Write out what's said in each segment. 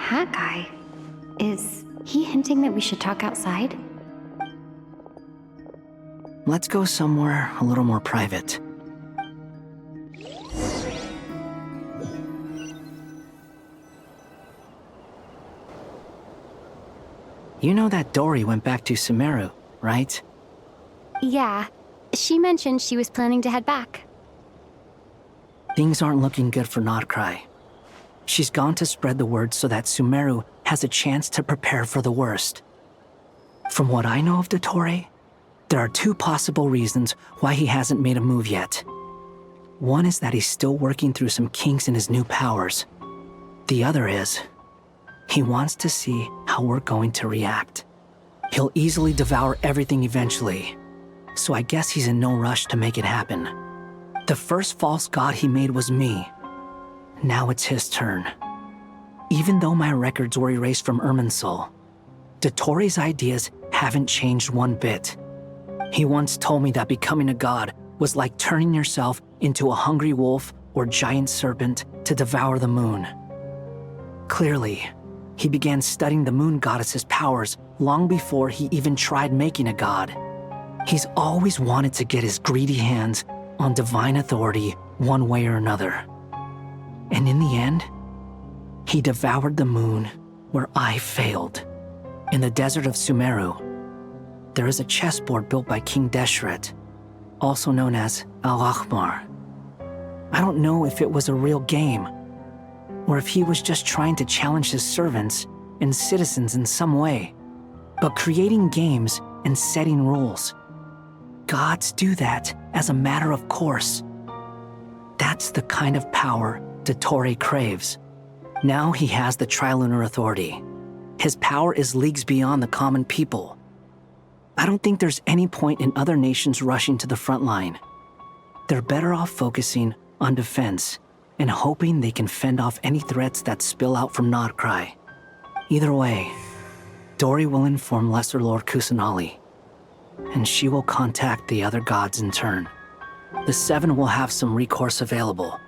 hat guy. Is he hinting that we should talk outside? Let's go somewhere a little more private. You know that Dory went back to Sumeru, right? Yeah, she mentioned she was planning to head back. Things aren't looking good for Notcry. She's gone to spread the word so that Sumeru has a chance to prepare for the worst. From what I know of Dottore, there are two possible reasons why he hasn't made a move yet. One is that he's still working through some kinks in his new powers. The other is, he wants to see how we're going to react. He'll easily devour everything eventually, so I guess he's in no rush to make it happen. The first false god he made was me. Now it's his turn. Even though my records were erased from Irminsul, Dottore's ideas haven't changed one bit. He once told me that becoming a god was like turning yourself into a hungry wolf or giant serpent to devour the moon. Clearly, he began studying the moon goddess's powers long before he even tried making a god. He's always wanted to get his greedy hands on divine authority one way or another. And in the end, he devoured the moon where I failed. In the desert of Sumeru, there is a chessboard built by King Deshret, also known as Al-Akhmar. I don't know if it was a real game, or if he was just trying to challenge his servants and citizens in some way. But creating games and setting rules, gods do that as a matter of course. That's the kind of power Dottore craves. Now he has the Trilunar Authority. His power is leagues beyond the common people. I don't think there's any point in other nations rushing to the front line. They're better off focusing on defense and hoping they can fend off any threats that spill out from Notcry. Either way, Dory will inform Lesser Lord Kusanali, and she will contact the other gods in turn. The Seven will have some recourse available.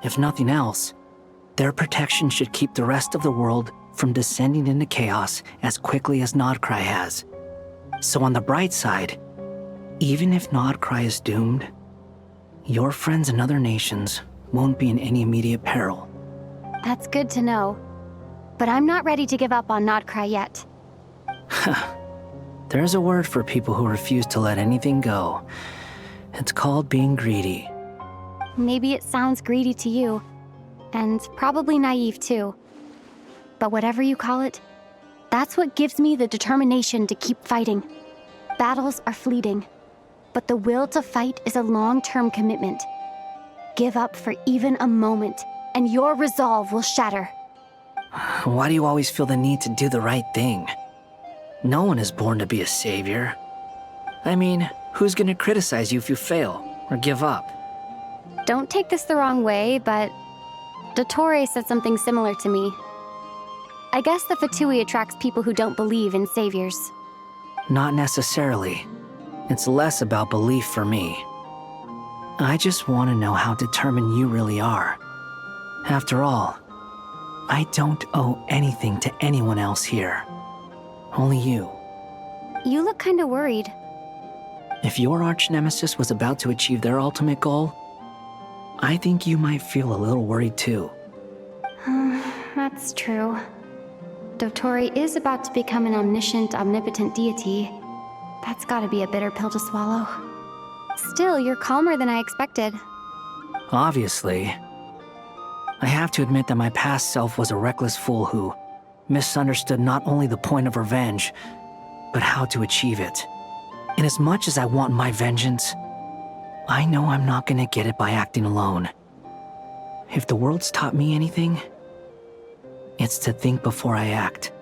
If nothing else, their protection should keep the rest of the world from descending into chaos as quickly as Notcry has. So on the bright side, even if Notcry is doomed, your friends in other nations won't be in any immediate peril. That's good to know. But I'm not ready to give up on Notcry yet. There's a word for people who refuse to let anything go. It's called being greedy. Maybe it sounds greedy to you, and probably naive too. But whatever you call it, that's what gives me the determination to keep fighting. Battles are fleeting, but the will to fight is a long-term commitment. Give up for even a moment, and your resolve will shatter. Why do you always feel the need to do the right thing? No one is born to be a savior. I mean, who's gonna criticize you if you fail or give up? Don't take this the wrong way, but Dottore said something similar to me. I guess the Fatui attracts people who don't believe in saviors. Not necessarily. It's less about belief for me. I just want to know how determined you really are. After all, I don't owe anything to anyone else here. Only you. You look kinda worried. If your arch-nemesis was about to achieve their ultimate goal, I think you might feel a little worried too. That's true. Dottore is about to become an omniscient, omnipotent deity. That's gotta be a bitter pill to swallow. Still, you're calmer than I expected. Obviously. I have to admit that my past self was a reckless fool who misunderstood not only the point of revenge, but how to achieve it. And as much as I want my vengeance, I know I'm not gonna get it by acting alone. If the world's taught me anything, it's to think before I act.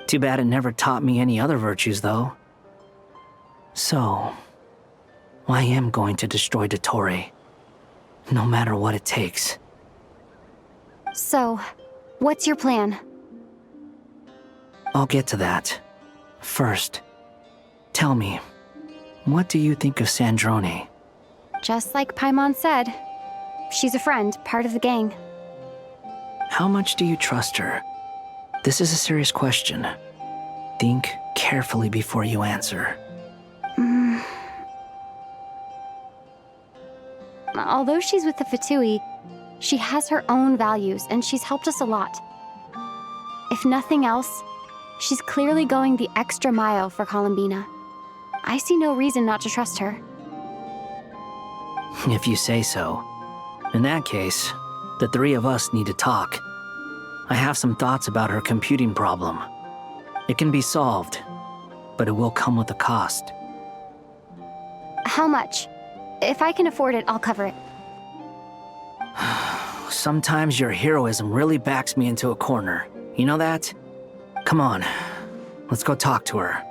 Too bad it never taught me any other virtues, though. So, I am going to destroy Dottore, no matter what it takes. So, what's your plan? I'll get to that. First, tell me, what do you think of Sandrone? Just like Paimon said, she's a friend, part of the gang. How much do you trust her? This is a serious question. Think carefully before you answer. Although she's with the Fatui, she has her own values and she's helped us a lot. If nothing else, she's clearly going the extra mile for Columbina. I see no reason not to trust her. If you say so. In that case, the three of us need to talk. I have some thoughts about her computing problem. It can be solved, but it will come with a cost. How much? If I can afford it, I'll cover it. Sometimes your heroism really backs me into a corner. You know that? Come on, let's go talk to her.